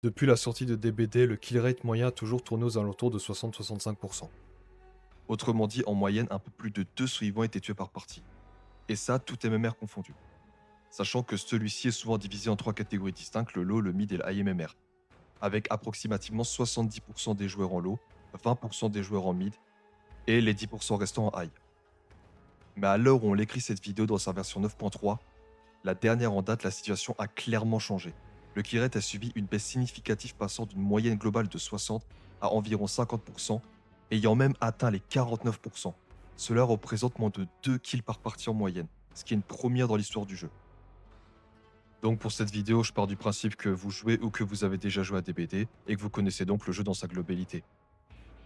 Depuis la sortie de DBD, le kill rate moyen a toujours tourné aux alentours de 60-65%. Autrement dit, en moyenne, un peu plus de 2 survivants étaient tués par partie. Et ça, tout MMR confondu. Sachant que celui-ci est souvent divisé en 3 catégories distinctes, le low, le mid et le high MMR, avec approximativement 70% des joueurs en low, 20% des joueurs en mid et les 10% restants en high. Mais à l'heure où on écrit cette vidéo dans sa version 9.3, la dernière en date, la situation a clairement changé. Le kill rate a subi une baisse significative passant d'une moyenne globale de 60 à environ 50%, ayant même atteint les 49%. Cela représente moins de 2 kills par partie en moyenne, ce qui est une première dans l'histoire du jeu. Donc pour cette vidéo, je pars du principe que vous jouez ou que vous avez déjà joué à DBD et que vous connaissez donc le jeu dans sa globalité.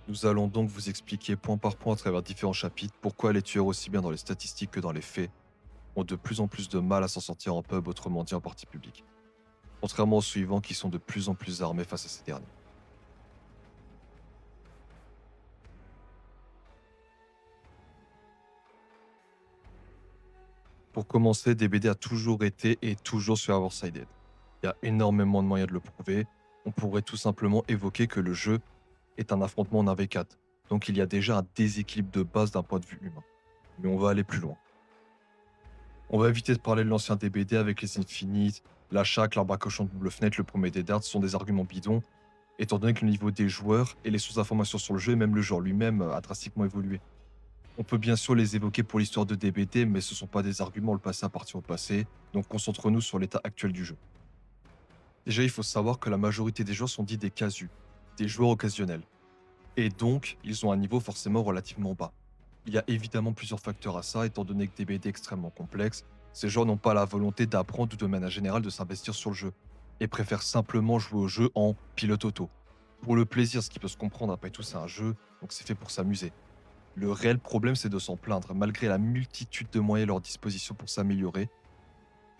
Nous allons donc vous expliquer point par point à travers différents chapitres pourquoi les tueurs aussi bien dans les statistiques que dans les faits ont de plus en plus de mal à s'en sortir en pub, autrement dit en partie publique. Contrairement aux suivants qui sont de plus en plus armés face à ces derniers. Pour commencer, DBD a toujours été et toujours sur avoir sided. Il y a énormément de moyens de le prouver. On pourrait tout simplement évoquer que le jeu est un affrontement en 1v4. Donc il y a déjà un déséquilibre de base d'un point de vue humain. Mais on va aller plus loin. On va éviter de parler de l'ancien DBD avec les Infinites, la chaque, l'arbre à cochon de double fenêtre, le premier des darts sont des arguments bidons, étant donné que le niveau des joueurs et les sources d'informations sur le jeu et même le genre lui-même a drastiquement évolué. On peut bien sûr les évoquer pour l'histoire de DBD, mais ce ne sont pas des arguments, le passé appartient au passé, donc concentrons-nous sur l'état actuel du jeu. Déjà, il faut savoir que la majorité des joueurs sont dits des casus, des joueurs occasionnels. Et donc, ils ont un niveau forcément relativement bas. Il y a évidemment plusieurs facteurs à ça, étant donné que DBD est extrêmement complexe. Ces joueurs n'ont pas la volonté d'apprendre ou de manière générale de s'investir sur le jeu, et préfèrent simplement jouer au jeu en pilote auto. Pour le plaisir, ce qui peut se comprendre, après tout c'est un jeu, donc c'est fait pour s'amuser. Le réel problème, c'est de s'en plaindre, malgré la multitude de moyens à leur disposition pour s'améliorer.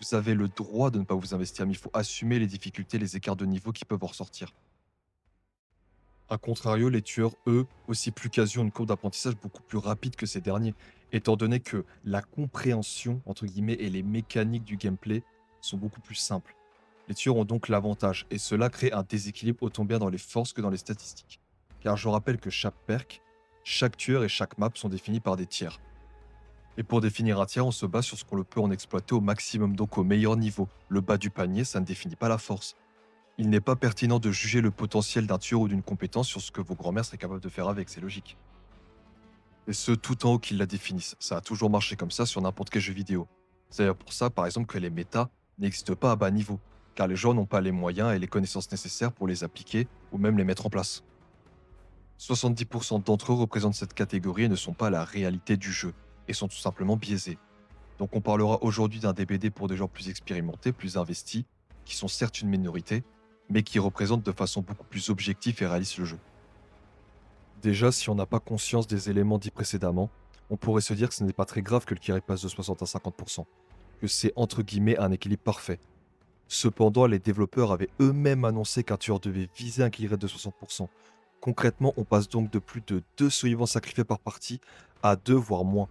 Vous avez le droit de ne pas vous investir, mais il faut assumer les difficultés, les écarts de niveau qui peuvent en ressortir. A contrario, les tueurs, eux, aussi plus casus, ont une courbe d'apprentissage beaucoup plus rapide que ces derniers, étant donné que la compréhension, entre guillemets, et les mécaniques du gameplay sont beaucoup plus simples. Les tueurs ont donc l'avantage, et cela crée un déséquilibre autant bien dans les forces que dans les statistiques. Car je rappelle que chaque perk, chaque tueur et chaque map sont définis par des tiers. Et pour définir un tiers, on se base sur ce qu'on le peut en exploiter au maximum, donc au meilleur niveau. Le bas du panier, ça ne définit pas la force. Il n'est pas pertinent de juger le potentiel d'un tueur ou d'une compétence sur ce que vos grands-mères seraient capables de faire avec, c'est logique. Et ceux tout en haut qui la définissent. Ça a toujours marché comme ça sur n'importe quel jeu vidéo. C'est d'ailleurs pour ça, par exemple, que les méta n'existent pas à bas niveau, car les joueurs n'ont pas les moyens et les connaissances nécessaires pour les appliquer ou même les mettre en place. 70% d'entre eux représentent cette catégorie et ne sont pas la réalité du jeu, et sont tout simplement biaisés. Donc on parlera aujourd'hui d'un DBD pour des joueurs plus expérimentés, plus investis, qui sont certes une minorité, mais qui représentent de façon beaucoup plus objective et réaliste le jeu. Déjà, si on n'a pas conscience des éléments dits précédemment, on pourrait se dire que ce n'est pas très grave que le carry passe de 60 à 50%, que c'est entre guillemets un équilibre parfait. Cependant, les développeurs avaient eux-mêmes annoncé qu'un tueur devait viser un kill rate de 60%. Concrètement, on passe donc de plus de 2 survivants sacrifiés par partie à 2 voire moins.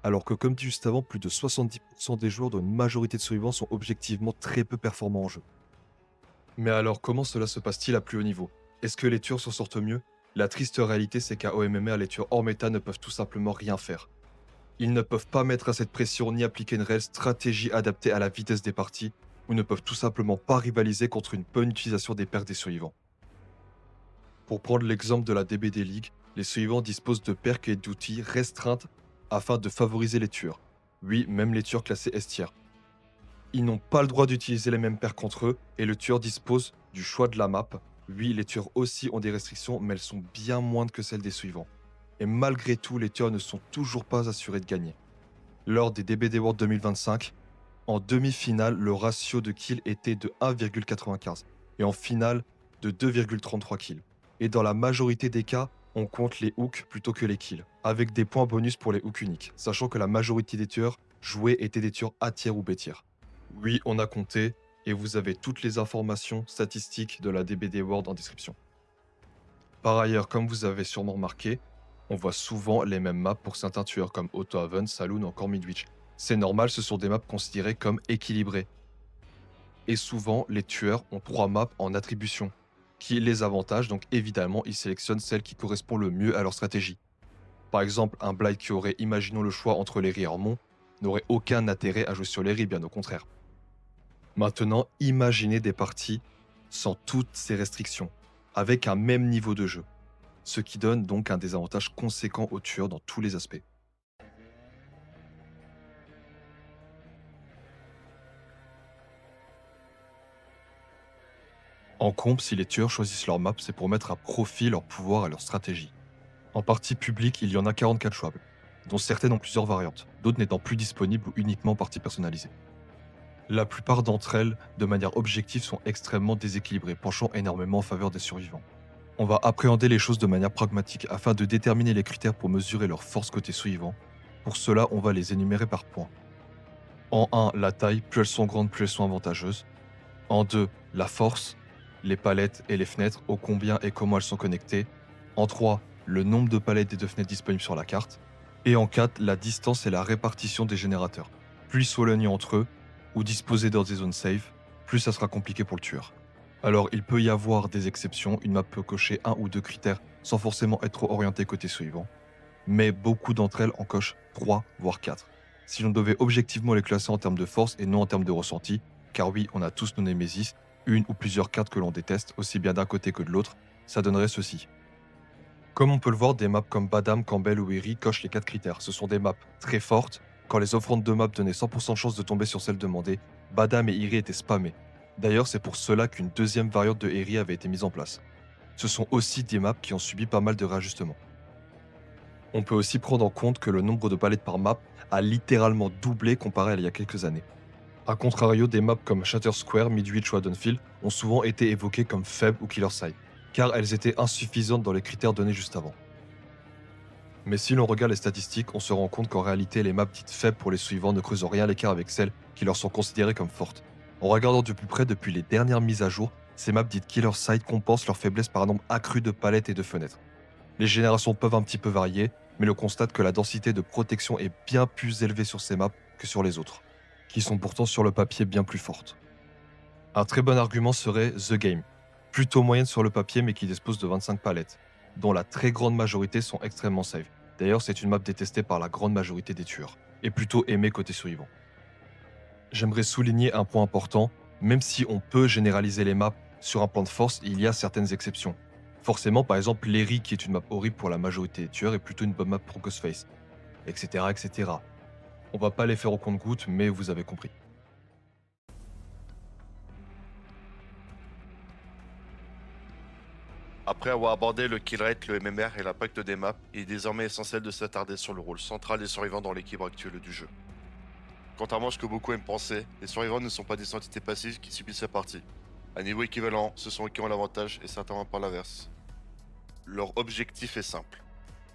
Alors que comme dit juste avant, plus de 70% des joueurs dont une majorité de survivants sont objectivement très peu performants en jeu. Mais alors comment cela se passe-t-il à plus haut niveau? Est-ce que les tueurs s'en sortent mieux? La triste réalité, c'est qu'à OMMR, les tueurs hors méta ne peuvent tout simplement rien faire. Ils ne peuvent pas mettre à cette pression ni appliquer une réelle stratégie adaptée à la vitesse des parties, ou ne peuvent tout simplement pas rivaliser contre une bonne utilisation des perks des survivants. Pour prendre l'exemple de la DBD League, les survivants disposent de perks et d'outils restreints afin de favoriser les tueurs. Oui, même les tueurs classés S tier. Ils n'ont pas le droit d'utiliser les mêmes perks contre eux et le tueur dispose du choix de la map. Oui, les tueurs aussi ont des restrictions, mais elles sont bien moindres que celles des suivants. Et malgré tout, les tueurs ne sont toujours pas assurés de gagner. Lors des DBD World 2025, en demi-finale, le ratio de kills était de 1,95 et en finale de 2,33 kills. Et dans la majorité des cas, on compte les hooks plutôt que les kills, avec des points bonus pour les hooks uniques, sachant que la majorité des tueurs joués étaient des tueurs A tier ou B tier. Oui, on a compté, et vous avez toutes les informations statistiques de la DBD World en description. Par ailleurs, comme vous avez sûrement remarqué, on voit souvent les mêmes maps pour certains tueurs comme Autohaven, Saloon ou encore Midwich. C'est normal, ce sont des maps considérées comme équilibrées. Et souvent, les tueurs ont 3 maps en attribution. qui les avantage, donc évidemment, ils sélectionnent celle qui correspond le mieux à leur stratégie. Par exemple, un Blight qui aurait, imaginons le choix entre Léry et Ormond, n'aurait aucun intérêt à jouer sur Léry, bien au contraire. Maintenant, imaginez des parties sans toutes ces restrictions, avec un même niveau de jeu, ce qui donne donc un désavantage conséquent aux tueurs dans tous les aspects. En comp, si les tueurs choisissent leur map, c'est pour mettre à profit leur pouvoir et leur stratégie. En partie publique, il y en a 44 jouables, dont certaines ont plusieurs variantes, d'autres n'étant plus disponibles ou uniquement partie personnalisée. La plupart d'entre elles, de manière objective, sont extrêmement déséquilibrées, penchant énormément en faveur des survivants. On va appréhender les choses de manière pragmatique afin de déterminer les critères pour mesurer leur force côté survivant. Pour cela, on va les énumérer par points. En 1, la taille, plus elles sont grandes, plus elles sont avantageuses. En 2, la force, les palettes et les fenêtres, au combien et comment elles sont connectées. En 3, le nombre de palettes et de fenêtres disponibles sur la carte. Et en 4, la distance et la répartition des générateurs. Plus ils sont éloignés entre eux, ou disposés dans des zones safe, plus ça sera compliqué pour le tueur. Alors il peut y avoir des exceptions, une map peut cocher un ou deux critères sans forcément être trop orienté côté suivant, mais beaucoup d'entre elles en cochent 3 voire 4. Si l'on devait objectivement les classer en termes de force et non en termes de ressenti, car oui, on a tous nos némésis, une ou plusieurs cartes que l'on déteste, aussi bien d'un côté que de l'autre, ça donnerait ceci. Comme on peut le voir, des maps comme Badam, Campbell ou Eri cochent les 4 critères. Ce sont des maps très fortes. Quand les offrandes de maps donnaient 100% de chance de tomber sur celle demandée, Badam et Eri étaient spammés. D'ailleurs, c'est pour cela qu'une deuxième variante de Eri avait été mise en place. Ce sont aussi des maps qui ont subi pas mal de réajustements. On peut aussi prendre en compte que le nombre de palettes par map a littéralement doublé comparé à il y a quelques années. A contrario, des maps comme Shatter Square, Midwich ou Haddonfield ont souvent été évoquées comme faibles ou killer side, car elles étaient insuffisantes dans les critères donnés juste avant. Mais si l'on regarde les statistiques, on se rend compte qu'en réalité, les maps dites faibles pour les suivants ne creusent rien l'écart avec celles qui leur sont considérées comme fortes. En regardant de plus près depuis les dernières mises à jour, ces maps dites killer side compensent leur faiblesse par un nombre accru de palettes et de fenêtres. Les générations peuvent un petit peu varier, mais l'on constate que la densité de protection est bien plus élevée sur ces maps que sur les autres, qui sont pourtant sur le papier bien plus fortes. Un très bon argument serait The Game, plutôt moyenne sur le papier mais qui dispose de 25 palettes, dont la très grande majorité sont extrêmement safe. D'ailleurs, c'est une map détestée par la grande majorité des tueurs, et plutôt aimée côté survivant. J'aimerais souligner un point important, même si on peut généraliser les maps sur un plan de force, il y a certaines exceptions. Forcément, par exemple, Lery, qui est une map horrible pour la majorité des tueurs, est plutôt une bonne map pour Ghostface, etc. etc. On va pas les faire au compte-gouttes, mais vous avez compris. Après avoir abordé le kill rate, le MMR et l'impact des maps, il est désormais essentiel de s'attarder sur le rôle central des survivants dans l'équilibre actuel du jeu. Contrairement à ce que beaucoup aiment penser, les survivants ne sont pas des entités passives qui subissent la partie. À niveau équivalent, ce sont eux qui ont l'avantage et certainement pas l'inverse. Leur objectif est simple,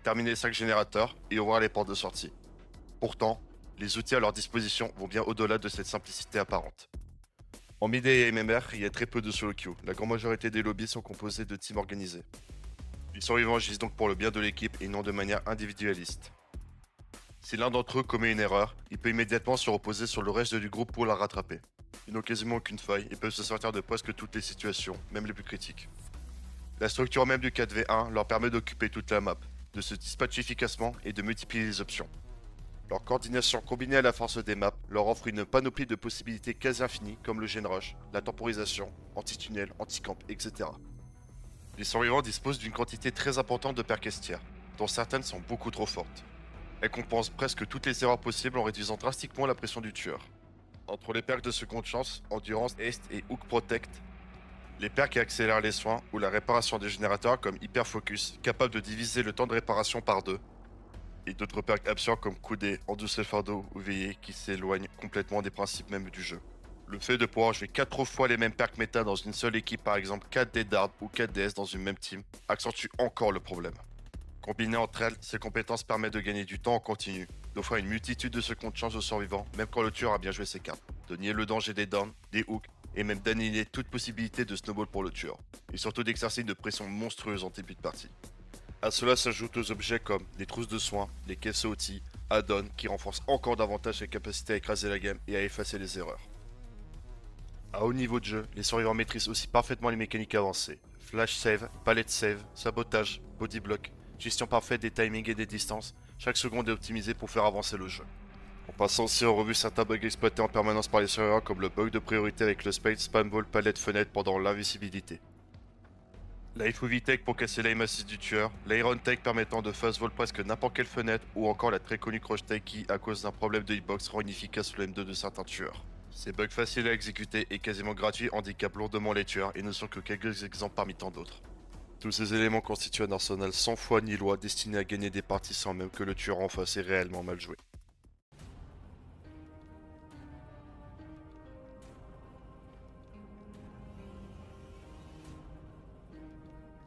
terminer les 5 générateurs et ouvrir les portes de sortie. Pourtant, les outils à leur disposition vont bien au-delà de cette simplicité apparente. En mid et MMR, il y a très peu de solo queue. La grande majorité des lobbies sont composés de teams organisés. Les survivants agissent donc pour le bien de l'équipe et non de manière individualiste. Si l'un d'entre eux commet une erreur, il peut immédiatement se reposer sur le reste du groupe pour la rattraper. Ils n'ont quasiment aucune faille et peuvent se sortir de presque toutes les situations, même les plus critiques. La structure même du 4v1 leur permet d'occuper toute la map, de se dispatcher efficacement et de multiplier les options. Leur coordination combinée à la force des maps leur offre une panoplie de possibilités quasi infinies comme le gen rush, la temporisation, anti-tunnel, anti-camp, etc. Les survivants disposent d'une quantité très importante de perks estières, dont certaines sont beaucoup trop fortes. Elles compensent presque toutes les erreurs possibles en réduisant drastiquement la pression du tueur. Entre les perks de seconde chance, endurance, haste et hook protect, les perks qui accélèrent les soins ou la réparation des générateurs comme hyper focus, capable de diviser le temps de réparation par 2, et d'autres perks absurdes comme couder, endosser le fardeau ou veiller qui s'éloignent complètement des principes même du jeu. Le fait de pouvoir jouer 4 fois les mêmes perks méta dans une seule équipe, par exemple 4 Dead ou 4 DS dans une même team, accentue encore le problème. Combinées entre elles, ces compétences permettent de gagner du temps en continu, d'offrir une multitude de secondes chances aux survivants, même quand le tueur a bien joué ses cartes, de nier le danger des downs, des hooks, et même d'annihiler toute possibilité de snowball pour le tueur, et surtout d'exercer une pression monstrueuse en début de partie. À cela s'ajoutent aux objets comme les trousses de soins, les caisses à outils, add-ons qui renforcent encore davantage les capacités à écraser la game et à effacer les erreurs. À haut niveau de jeu, les survivants maîtrisent aussi parfaitement les mécaniques avancées, Flash save, palette save, sabotage, body block, gestion parfaite des timings et des distances, chaque seconde est optimisée pour faire avancer le jeu. En passant aussi en revue certains bugs exploités en permanence par les serveurs comme le bug de priorité avec le spade, spam ball, palette fenêtre pendant l'invisibilité. La FOV Tech pour casser l'aim assist du tueur, l'Iron Tech permettant de fast vol presque n'importe quelle fenêtre, ou encore la très connue Crush Tech qui, à cause d'un problème de hitbox, rend inefficace le M2 de certains tueurs. Ces bugs faciles à exécuter et quasiment gratuits handicapent lourdement les tueurs et ne sont que quelques exemples parmi tant d'autres. Tous ces éléments constituent un arsenal sans foi ni loi destiné à gagner des parties sans même que le tueur en face ait réellement mal joué.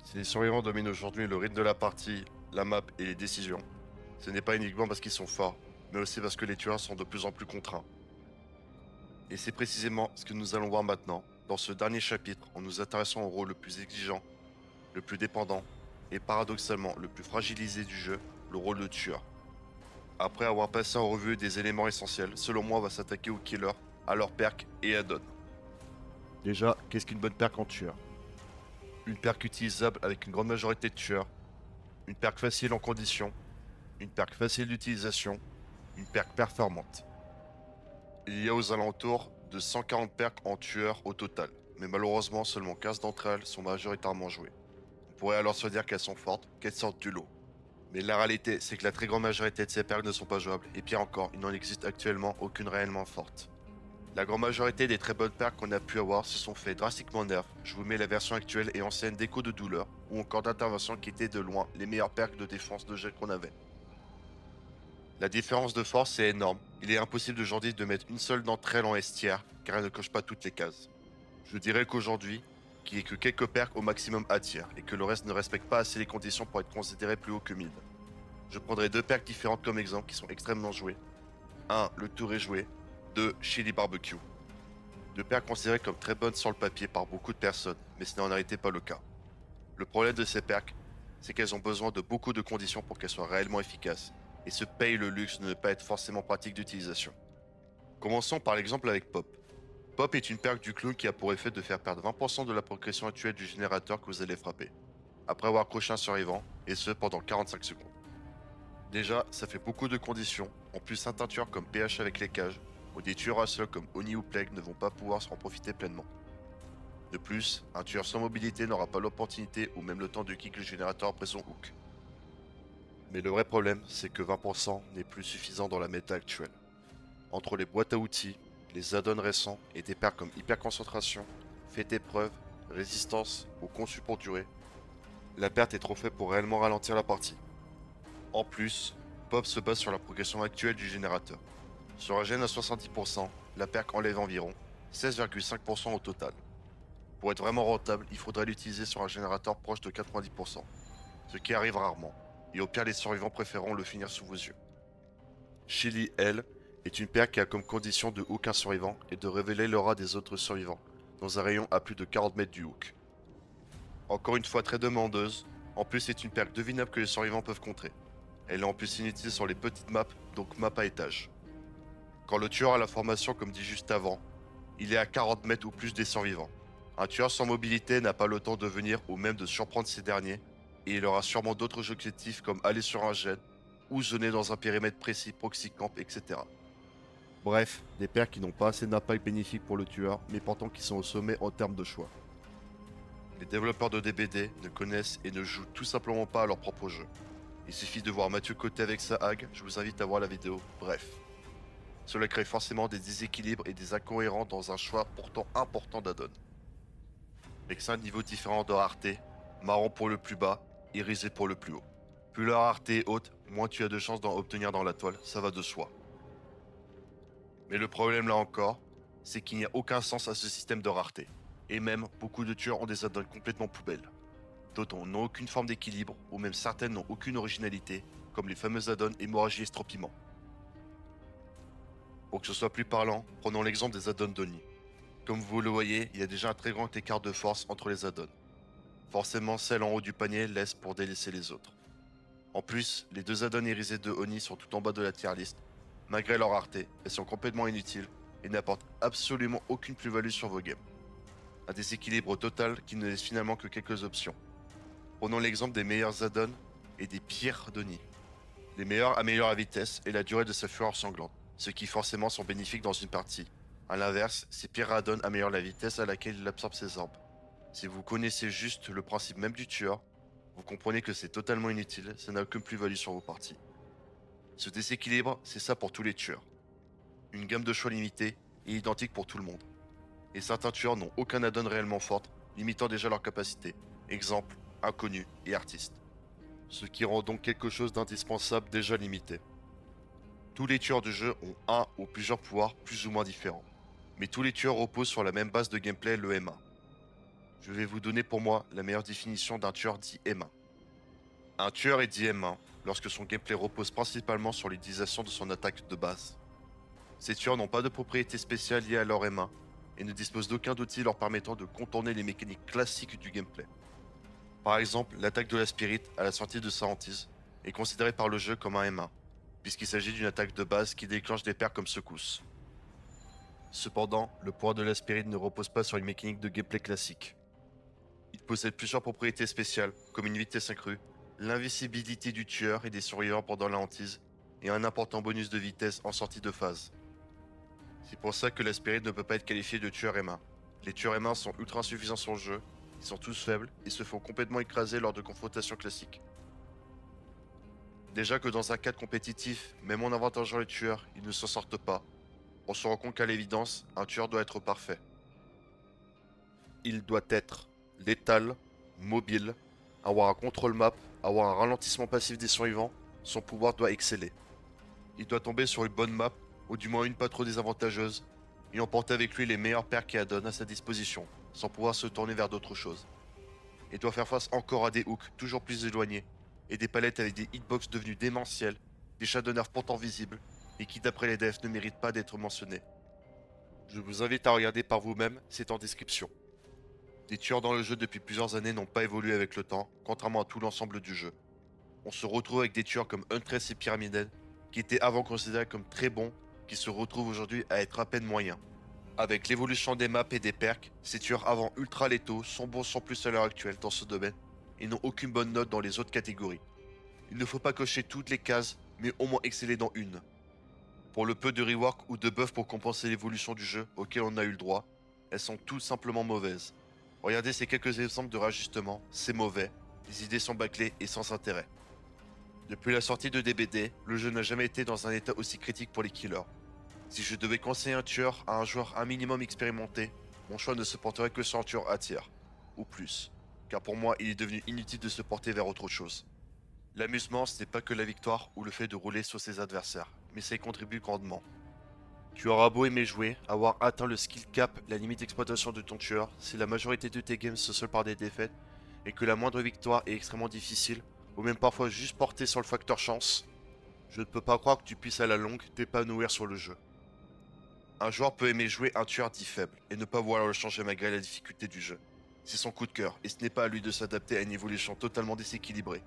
Si les survivants dominent aujourd'hui le rythme de la partie, la map et les décisions, ce n'est pas uniquement parce qu'ils sont forts, mais aussi parce que les tueurs sont de plus en plus contraints. Et c'est précisément ce que nous allons voir maintenant, dans ce dernier chapitre, en nous intéressant au rôle le plus exigeant, le plus dépendant, et paradoxalement le plus fragilisé du jeu, le rôle de tueur. Après avoir passé en revue des éléments essentiels, selon moi on va s'attaquer aux killers, à leurs perks et add-ons. Déjà, qu'est-ce qu'une bonne perk en tueur? Une perk utilisable avec une grande majorité de tueurs, une perk facile en condition, une perk facile d'utilisation, une perk performante. Il y a aux alentours de 140 perks en tueur au total, mais malheureusement seulement 15 d'entre elles sont majoritairement jouées. On pourrait alors se dire qu'elles sont fortes, qu'elles sortent du lot. Mais la réalité, c'est que la très grande majorité de ces perks ne sont pas jouables, et pire encore, il n'en existe actuellement aucune réellement forte. La grande majorité des très bonnes perks qu'on a pu avoir se sont fait drastiquement nerf. Je vous mets la version actuelle et ancienne d'écho de douleur, ou encore d'intervention qui étaient de loin les meilleurs perks de défense de jet qu'on avait. La différence de force est énorme, il est impossible aujourd'hui de mettre une seule d'entre elles en S tiers, car elle ne coche pas toutes les cases. Je dirais qu'aujourd'hui, qu'il n'y ait que quelques perks au maximum A tiers, et que le reste ne respecte pas assez les conditions pour être considéré plus haut que mid. Je prendrai deux perks différentes comme exemple qui sont extrêmement jouées. 1. Le tour est joué. 2. Chili Barbecue. Deux perks considérées comme très bonnes sur le papier par beaucoup de personnes, mais ce n'est en réalité pas le cas. Le problème de ces perks, c'est qu'elles ont besoin de beaucoup de conditions pour qu'elles soient réellement efficaces, et se payent le luxe de ne pas être forcément pratique d'utilisation. Commençons par l'exemple avec Pop. Pop est une perk du clown qui a pour effet de faire perdre 20% de la progression actuelle du générateur que vous allez frapper, après avoir accroché un survivant, et ce pendant 45 secondes. Déjà, ça fait beaucoup de conditions, en plus certains tueurs comme PH avec les cages, ou des tueurs à seul comme Oni ou Plague ne vont pas pouvoir s'en profiter pleinement. De plus, un tueur sans mobilité n'aura pas l'opportunité ou même le temps de kick le générateur après son hook. Mais le vrai problème, c'est que 20% n'est plus suffisant dans la méta actuelle. Entre les boîtes à outils, les add-ons récents et des perks comme hyper concentration, fait épreuve, résistance ou conçu pour durer, la perte est trop faible pour réellement ralentir la partie. En plus, Pop se base sur la progression actuelle du générateur. Sur un gène à 70%, la perk enlève environ 16,5% au total. Pour être vraiment rentable, il faudrait l'utiliser sur un générateur proche de 90%, ce qui arrive rarement, et au pire les survivants préféreront le finir sous vos yeux. Chili, elle, est une perk qui a comme condition de hook un survivant et de révéler l'aura des autres survivants, dans un rayon à plus de 40 mètres du hook. Encore une fois très demandeuse, en plus c'est une perk devinable que les survivants peuvent contrer. Elle est en plus inutile sur les petites maps, donc map à étage. Quand le tueur a la formation comme dit juste avant, il est à 40 mètres ou plus des survivants. Un tueur sans mobilité n'a pas le temps de venir ou même de surprendre ces derniers, et il aura sûrement d'autres objectifs comme aller sur un jet, ou zoner dans un périmètre précis, proxy camp, etc. Bref, des perks qui n'ont pas assez d'impact bénéfique pour le tueur, mais pourtant qui sont au sommet en termes de choix. Les développeurs de DBD ne connaissent et ne jouent tout simplement pas à leur propre jeu. Il suffit de voir Mathieu Côté avec sa hague, je vous invite à voir la vidéo, bref. Cela crée forcément des déséquilibres et des incohérences dans un choix pourtant important d'add-on. Avec 5 niveaux différents de rareté, marron pour le plus bas, irisé pour le plus haut. Plus la rareté est haute, moins tu as de chances d'en obtenir dans la toile, ça va de soi. Mais le problème là encore, c'est qu'il n'y a aucun sens à ce système de rareté. Et même, beaucoup de tueurs ont des add-ons complètement poubelles. D'autres n'ont aucune forme d'équilibre, ou même certaines n'ont aucune originalité, comme les fameux add-ons hémorragie et stropiment. Pour que ce soit plus parlant, prenons l'exemple des add-ons d'Oni. Comme vous le voyez, il y a déjà un très grand écart de force entre les add-ons. Forcément, celle en haut du panier laisse pour délaisser les autres. En plus, les deux add-ons irisés de Oni sont tout en bas de la tier list. Malgré leur rareté, elles sont complètement inutiles et n'apportent absolument aucune plus-value sur vos games. un déséquilibre total qui ne laisse finalement que quelques options. Prenons l'exemple des meilleurs add-ons et des pires Donnie. Les meilleurs améliorent la vitesse et la durée de sa fureur sanglante, ce qui forcément sont bénéfiques dans une partie. A l'inverse, ces pires add-ons améliorent la vitesse à laquelle il absorbe ses orbes. Si vous connaissez juste le principe même du tueur, vous comprenez que c'est totalement inutile, ça n'a aucune plus-value sur vos parties. Ce déséquilibre, c'est ça pour tous les tueurs. Une gamme de choix limitée et identique pour tout le monde. Et certains tueurs n'ont aucun add-on réellement fort, limitant déjà leur capacité. Exemple, inconnus et artistes. Ce qui rend donc quelque chose d'indispensable déjà limité. Tous les tueurs du jeu ont un ou plusieurs pouvoirs plus ou moins différents. Mais tous les tueurs reposent sur la même base de gameplay, le M1. Je vais vous donner pour moi la meilleure définition d'un tueur dit M1. Un tueur est dit M1 lorsque son gameplay repose principalement sur l'utilisation de son attaque de base. Ces tueurs n'ont pas de propriétés spéciales liées à leur M1 et ne disposent d'aucun outil leur permettant de contourner les mécaniques classiques du gameplay. Par exemple, l'attaque de la Spirit à la sortie de sa hantise est considérée par le jeu comme un M1, puisqu'il s'agit d'une attaque de base qui déclenche des pairs comme secousse. Cependant, le pouvoir de la Spirit ne repose pas sur une mécanique de gameplay classique. Il possède plusieurs propriétés spéciales, comme une vitesse accrue, l'invisibilité du tueur et des survivants pendant la hantise, et un important bonus de vitesse en sortie de phase. C'est pour ça que la Spirit ne peut pas être qualifiée de tueur M1. Les tueurs M1 sont ultra insuffisants sur le jeu, ils sont tous faibles et se font complètement écraser lors de confrontations classiques. Déjà que dans un cadre compétitif, même en avantageant les tueurs, ils ne s'en sortent pas. On se rend compte qu'à l'évidence, un tueur doit être parfait. Il doit être létal, mobile, avoir un contrôle map, avoir un ralentissement passif des survivants, son pouvoir doit exceller. Il doit tomber sur une bonne map, ou du moins une pas trop désavantageuse, et emporter avec lui les meilleurs pairs qu'il donne à sa disposition, sans pouvoir se tourner vers d'autres choses. Il doit faire face encore à des hooks toujours plus éloignés, et des palettes avec des hitbox devenus démentiels, des shadow nerfs pourtant visibles, et qui d'après les devs ne méritent pas d'être mentionnés. Je vous invite à regarder par vous-même, c'est en description. Les tueurs dans le jeu depuis plusieurs années n'ont pas évolué avec le temps, contrairement à tout l'ensemble du jeu. On se retrouve avec des tueurs comme Huntress et Pyramiden, qui étaient avant considérés comme très bons, qui se retrouvent aujourd'hui à être à peine moyens. Avec l'évolution des maps et des perks, ces tueurs avant ultra létaux sont bons sans plus à l'heure actuelle dans ce domaine, et n'ont aucune bonne note dans les autres catégories. Il ne faut pas cocher toutes les cases, mais au moins exceller dans une. Pour le peu de rework ou de buff pour compenser l'évolution du jeu auquel on a eu le droit, elles sont tout simplement mauvaises. Regardez ces quelques exemples de réajustements, c'est mauvais, les idées sont bâclées et sans intérêt. Depuis la sortie de DBD, le jeu n'a jamais été dans un état aussi critique pour les killers. Si je devais conseiller un tueur à un joueur un minimum expérimenté, mon choix ne se porterait que sur un tueur A tiers, ou plus, car pour moi il est devenu inutile de se porter vers autre chose. L'amusement ce n'est pas que la victoire ou le fait de rouler sur ses adversaires, mais ça y contribue grandement. Tu auras beau aimer jouer, avoir atteint le skill cap, la limite d'exploitation de ton tueur, si la majorité de tes games se soldent par des défaites, et que la moindre victoire est extrêmement difficile, ou même parfois juste portée sur le facteur chance, je ne peux pas croire que tu puisses à la longue t'épanouir sur le jeu. Un joueur peut aimer jouer un tueur dit faible, et ne pas vouloir le changer malgré la difficulté du jeu. C'est son coup de cœur, et ce n'est pas à lui de s'adapter à une évolution totalement déséquilibrée.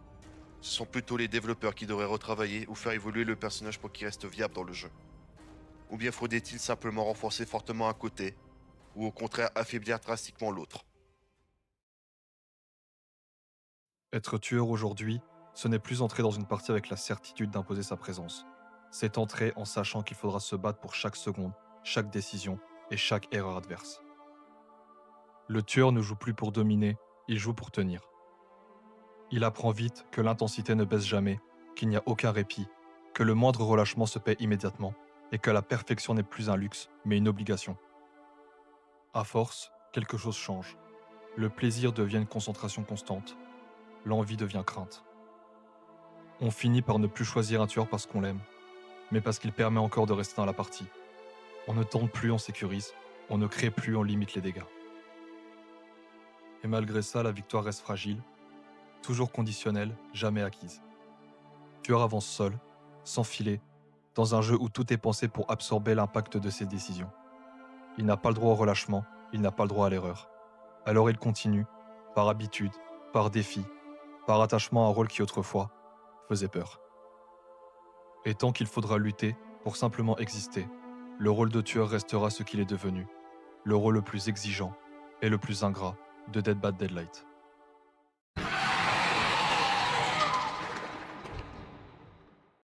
Ce sont plutôt les développeurs qui devraient retravailler ou faire évoluer le personnage pour qu'il reste viable dans le jeu. Ou bien faudrait-il simplement renforcer fortement un côté, ou au contraire affaiblir drastiquement l'autre. Être tueur aujourd'hui, ce n'est plus entrer dans une partie avec la certitude d'imposer sa présence. C'est entrer en sachant qu'il faudra se battre pour chaque seconde, chaque décision et chaque erreur adverse. Le tueur ne joue plus pour dominer, il joue pour tenir. Il apprend vite que l'intensité ne baisse jamais, qu'il n'y a aucun répit, que le moindre relâchement se paie immédiatement et que la perfection n'est plus un luxe, mais une obligation. À force, quelque chose change. Le plaisir devient une concentration constante. L'envie devient crainte. On finit par ne plus choisir un tueur parce qu'on l'aime, mais parce qu'il permet encore de rester dans la partie. On ne tente plus, on sécurise. On ne crée plus, on limite les dégâts. Et malgré ça, la victoire reste fragile, toujours conditionnelle, jamais acquise. Tueur avance seul, sans filet, dans un jeu où tout est pensé pour absorber l'impact de ses décisions. Il n'a pas le droit au relâchement, il n'a pas le droit à l'erreur. Alors il continue, par habitude, par défi, par attachement à un rôle qui autrefois faisait peur. Et tant qu'il faudra lutter pour simplement exister, le rôle de tueur restera ce qu'il est devenu, le rôle le plus exigeant et le plus ingrat de Dead Bad Deadlight.